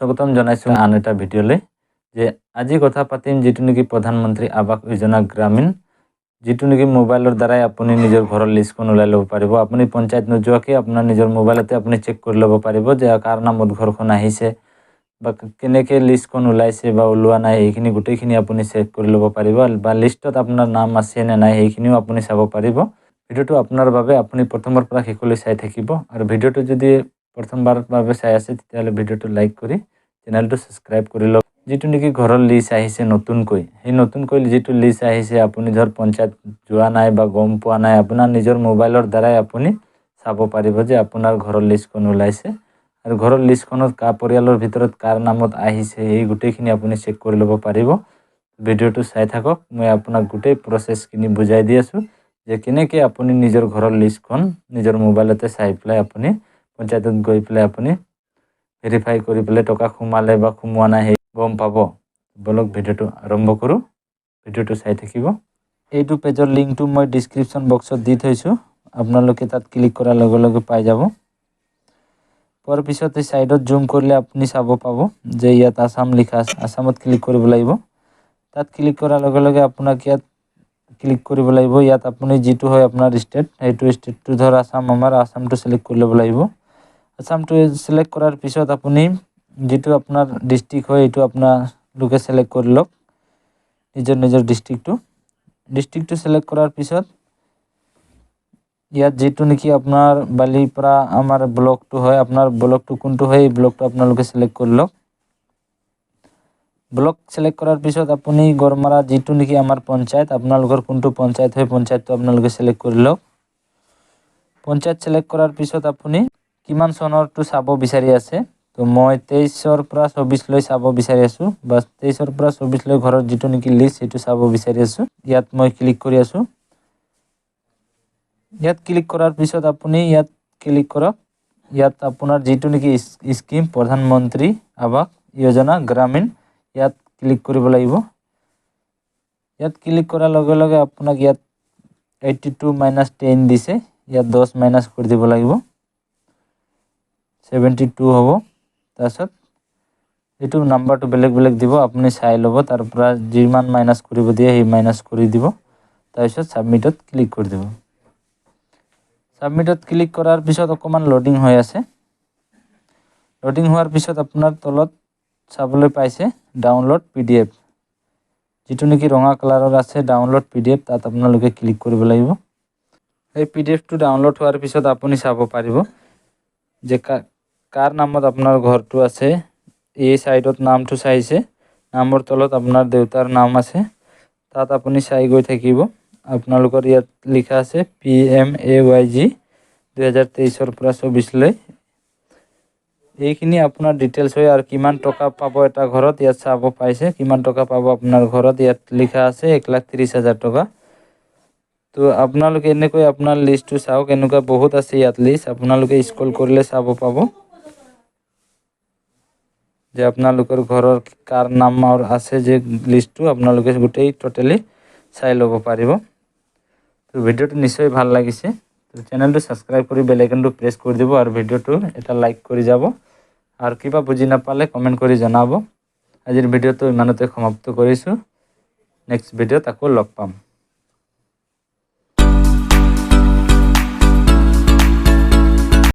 স্বাগতম জনাইছোঁ আন এটা ভিডিঅ'লৈ যে আজি কথা পাতিম যেটো নেকি প্ৰধানমন্ত্ৰী আৱাস যোজনা গ্ৰামীণ যেটো নেকি মোবাইলৰ দ্বাৰাই আপুনি নিজৰ ঘৰৰ লিষ্টখন ওলাই ল'ব পাৰিব। আপুনি পঞ্চায়ত নোযোৱাকৈ আপোনাৰ নিজৰ মোবাইলতে আপুনি চেক কৰি ল'ব পাৰিব যে কাৰ নামত ঘৰখন আহিছে বা কেনেকৈ লিষ্টখন ওলাইছে বা ওলোৱা নাই এইখিনি গোটেইখিনি আপুনি চেক কৰি ল'ব পাৰিব বা লিষ্টত আপোনাৰ নাম আছে নে নাই সেইখিনিও আপুনি চাব পাৰিব। ভিডিঅ'টো আপোনাৰ বাবে আপুনি প্ৰথমৰ পৰা শেষলৈ চাই থাকিব আৰু ভিডিঅ'টো যদি প্ৰথমবাৰৰ বাবে চাই আছে তেতিয়াহ'লে ভিডিঅ'টো লাইক কৰি চেনেলটো সাবস্ক্ৰাইব কৰি লওক। যেটো নেকি ঘৰৰ লিষ্ট আহিছে নতুনকৈ সেই নতুনকৈ যেটো লিষ্ট আহিছে আপুনি ধৰ পঞ্চায়ত যোৱা নাই বা গম পোৱা নাই আপোনাৰ নিজৰ মোবাইলৰ দ্বাৰাই আপুনি চাব পাৰিব যে আপোনাৰ ঘৰৰ লিষ্টখন ওলাইছে আৰু ঘৰৰ লিষ্টখনত কা পৰিয়ালৰ ভিতৰত কাৰ নামত আহিছে এই গোটেইখিনি আপুনি চেক কৰি ল'ব পাৰিব। ভিডিঅ'টো চাই থাকক, মই আপোনাক গোটেই প্ৰচেছখিনি বুজাই দি আছোঁ যে কেনেকৈ আপুনি নিজৰ ঘৰৰ লিষ্টখন নিজৰ মোবাইলতে চাই পেলাই আপুনি পঞ্চায়তত গৈ পেলাই আপুনি ভেৰিফাই কৰি পেলাই টকা সোমালে বা সোমোৱা নাই সেই গম পাব। বলক ভিডিঅ'টো আৰম্ভ কৰোঁ, ভিডিঅ'টো চাই থাকিব। এইটো পেজৰ লিংকটো মই ডিছক্ৰিপশ্যন বক্সত দি থৈছোঁ, আপোনালোকে তাত ক্লিক কৰাৰ লগে লগে পাই যাব। পোৱাৰ পিছত এই সাইডত জুম কৰিলে আপুনি চাব পাব যে ইয়াত আসাম লিখা আছে, আসামত ক্লিক কৰিব লাগিব। তাত ক্লিক কৰাৰ লগে লগে আপোনাক ইয়াত ক্লিক কৰিব লাগিব। ইয়াত আপুনি যেটো হয় আপোনাৰ ষ্টেট সেইটো ষ্টেটটো ধৰ আসাম আমাৰ আসামটো সিলেক্ট কৰি ল'ব লাগিব। আসামটো সিলেক্ট কৰাৰ পিছত আপুনি যেটো আপোনাৰ ডিস্ট্ৰিক্ট হয় এইটো আপোনালোকে সিলেক্ট কৰি লওক নিজৰ ডিস্ট্ৰিক্টটো সিলেক্ট কৰাৰ পিছত ইয়াত যেটো নেকি আপোনাৰ বালিপাৰা আমাৰ ব্লকটো হয় আপোনাৰ ব্লকটো কোনটো হয় এই ব্লকটো আপোনালোকে সিলেক্ট কৰি লওক। ব্লক সিলেক্ট কৰাৰ পিছত আপুনি গড়মাৰা যেটো নেকি আমাৰ পঞ্চায়ত আপোনালোকৰ কোনটো পঞ্চায়ত হয় পঞ্চায়তটো আপোনালোকে সিলেক্ট কৰি লওক। পঞ্চায়ত সিলেক্ট কৰাৰ পিছত আপুনি কিমান চনৰটো চাব বিচাৰি আছে তো মই 23ৰ পৰা 24 লৈ চাব বিচাৰি আছোঁ বা 23ৰ পৰা 24 লৈ ঘৰৰ যেটো নেকি লিষ্ট সেইটো চাব বিচাৰি আছোঁ। ইয়াত মই ক্লিক কৰি আছোঁ। ইয়াত ক্লিক কৰাৰ পিছত আপুনি ইয়াত ক্লিক কৰক। ইয়াত আপোনাৰ যেটো নেকি স্কিম প্ৰধানমন্ত্ৰী আৱাস যোজনা গ্ৰামীণ ইয়াত ক্লিক কৰিব লাগিব। ইয়াত ক্লিক কৰাৰ লগে লগে আপোনাক ইয়াত 82 - 10 দিছে, ইয়াত 10 মাইনাস কৰি দিব লাগিব, 72 হ'ব। তাৰপিছত এইটো নাম্বাৰটো বেলেগ বেলেগ দিব, আপুনি চাই ল'ব তাৰ পৰা যিমান মাইনাস কৰিব দিয়ে সেই মাইনাস কৰি দিব। তাৰপিছত সাবমিটত ক্লিক কৰি দিব। সাবমিটত ক্লিক কৰাৰ পিছত অকমান লোডিং হৈ আছে। লোডিং হোৱাৰ পিছত আপোনাৰ তলত চাবলৈ পাইছে ডাউনলোড PDF যেটো নেকি ৰঙা কালাৰৰ আছে ডাউনলোড PDF তাত আপোনালোকে ক্লিক কৰিব লাগিব। এই PDFটো ডাউনলোড হোৱাৰ পিছত আপুনি চাব পাৰিব যে কাৰ নামত আপোনাৰ ঘৰটো আছে। এই সাইডত নামটো চাইছে, নামৰ তলত আপোনাৰ দেউতাৰ নাম আছে তাত আপুনি চাই গৈ থাকিব। আপোনালোকৰ ইয়াত লিখা আছে PMAYG 2023ৰ পৰা 24 লৈ এইখিনি আপোনাৰ ডিটেইলছ হয় আৰু কিমান টকা পাব এটা ঘৰত ইয়াত চাব পাইছে কিমান টকা পাব আপোনাৰ ঘৰত ইয়াত লিখা আছে 1,30,000 টকা। তো আপোনালোকে এনেকৈ আপোনাৰ লিষ্টটো চাওক, এনেকুৱা বহুত আছে ইয়াত লিষ্ট আপোনালোকে স্ক্ৰল কৰিলে চাব পাব যে আপোনালোকৰ ঘৰৰ কাৰ নামৰ আছে যে লিষ্টটো আপোনালোকে গোটেই টোটালি চাই ল'ব পাৰিব। তো ভিডিঅ'টো নিশ্চয় ভাল লাগিছে, তো চেনেলটো সাবস্ক্ৰাইব কৰি বেল আইকনটো প্ৰেছ কৰি দিব আৰু ভিডিঅ'টো এটা লাইক কৰি যাব আৰু কিবা বুজি নাপালে কমেণ্ট কৰি জনাব। আজিৰ ভিডিঅ'টো ইমানতে সমাপ্ত কৰিছোঁ, নেক্সট ভিডিঅ'ত আকৌ লগ পাম।